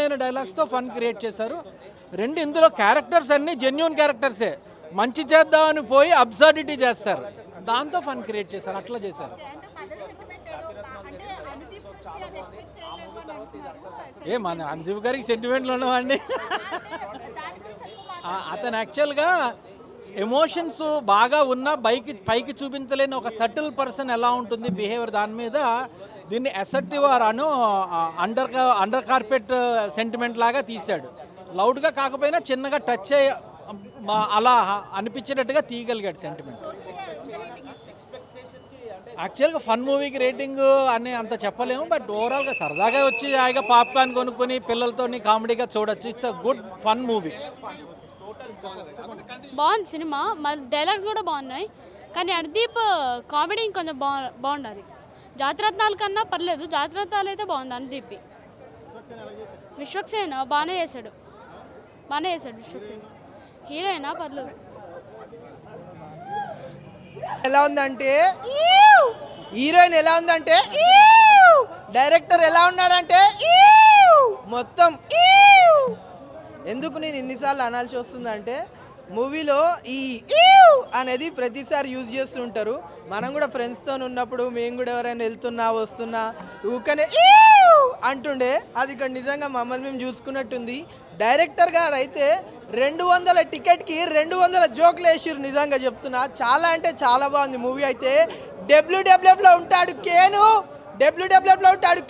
అయిన డైలాగ్స్తో fun create చేశారు. రెండు ఇందులో క్యారెక్టర్స్ అన్నీ జెన్యూన్ క్యారెక్టర్సే. మంచి చేద్దామని పోయి అబ్సర్డిటీ చేస్తారు, దాంతో ఫన్ క్రియేట్ చేశారు. అట్లా చేశారు. మన అనుదీప్ గారికి సెంటిమెంట్లు ఉండవండి. అతను యాక్చువల్గా ఎమోషన్స్ బాగా ఉన్న పైకి చూపించలేని ఒక సటిల్ పర్సన్ ఎలా ఉంటుంది బిహేవియర్, దాని మీద దీన్ని అసర్టివ్ అను అండర్ కార్పెట్ సెంటిమెంట్ లాగా తీశాడు. లౌడ్గా కాకపోయినా చిన్నగా టచ్ అలా అనిపించేటట్టుగా తీయగలిగాడు సెంటిమెంట్. యాక్చువల్గా ఫన్ మూవీకి రేటింగ్ అని అంత చెప్పలేము, బట్ ఓవరాల్గా సరదాగా వచ్చి హాయిగా పాప్కార్న్ కొనుక్కొని పిల్లలతో కామెడీగా చూడొచ్చు. It's a good fun movie. బాగుంది సినిమా, డైలాగ్స్ కూడా బాగున్నాయి, కానీ అనుదీప్ కామెడీ ఇంకొంచెం బాగుండాలి. జాతిరత్నాల కన్నా పర్లేదు, జాతిరత్నాలు అయితే బాగుంది. అనుదీప్ విశ్వక్సేన్ బాగానే చేశాడు విశ్వక్సేన్. హీరోయినా పర్లేదు. ఎలా ఉందంటే హీరోయిన్ ఎలా ఉందంటే, డైరెక్టర్ ఎలా ఉన్నాడంటే మొత్తం. ఎందుకు నేను ఇన్నిసార్లు అనాల్సి వస్తుందంటే, మూవీలో ఈ అనేది ప్రతిసారి యూజ్ చేస్తుంటారు. మనం కూడా ఫ్రెండ్స్తో ఉన్నప్పుడు మేము కూడా ఎవరైనా వెళ్తున్నా వస్తున్నా ఊకనే అంటుండే, అది ఇక్కడ నిజంగా మమ్మల్ని మేము చూసుకున్నట్టుంది. డైరెక్టర్ గారు అయితే 200 టికెట్కి 200 జోకులు వేసిరు. నిజంగా చెప్తున్నా, చాలా అంటే చాలా బాగుంది మూవీ. అయితే డబ్ల్యూడబ్ల్యూఎఫ్లో ఉంటాడు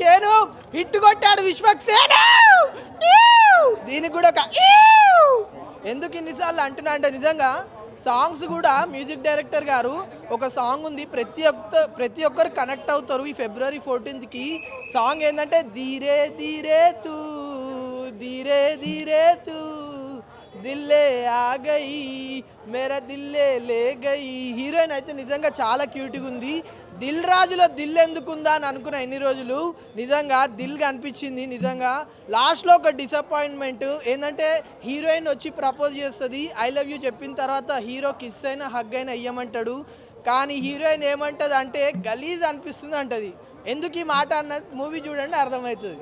కేను, హిట్ కొట్టాడు విశ్వక్సేన్. దీనికి కూడా ఒక ఎందుకు ఇన్నిసార్లు అంటున్నా అంటే, నిజంగా సాంగ్స్ కూడా మ్యూజిక్ డైరెక్టర్ గారు ఒక సాంగ్ ఉంది, ప్రతి ఒక్కరు కనెక్ట్ అవుతారు. ఈ February 14th సాంగ్ ఏంటంటే ధీరే ధీరే తూ దిల్లే ఆ గయి మేరా దిల్లే లే గయి. హీరోయిన్ అయితే నిజంగా చాలా క్యూట్గా ఉంది. దిల్ రాజులో దిల్ ఎందుకుందా అని అనుకున్నా ఇన్ని రోజులు, నిజంగా దిల్గా అనిపించింది. నిజంగా లాస్ట్లో ఒక డిసప్పాయింట్మెంట్ ఏంటంటే, హీరోయిన్ వచ్చి ప్రపోజ్ చేస్తుంది, ఐ లవ్ యూ చెప్పిన తర్వాత హీరో కిస్ అయినా హగ్ అయినా ఇయ్యమంటాడు. కానీ హీరోయిన్ ఏమంటుంది అంటే గలీజ్ అనిపిస్తుంది అంటది. ఎందుకు ఈ మాట అన్నది మూవీ చూడండి అర్థమవుతుంది.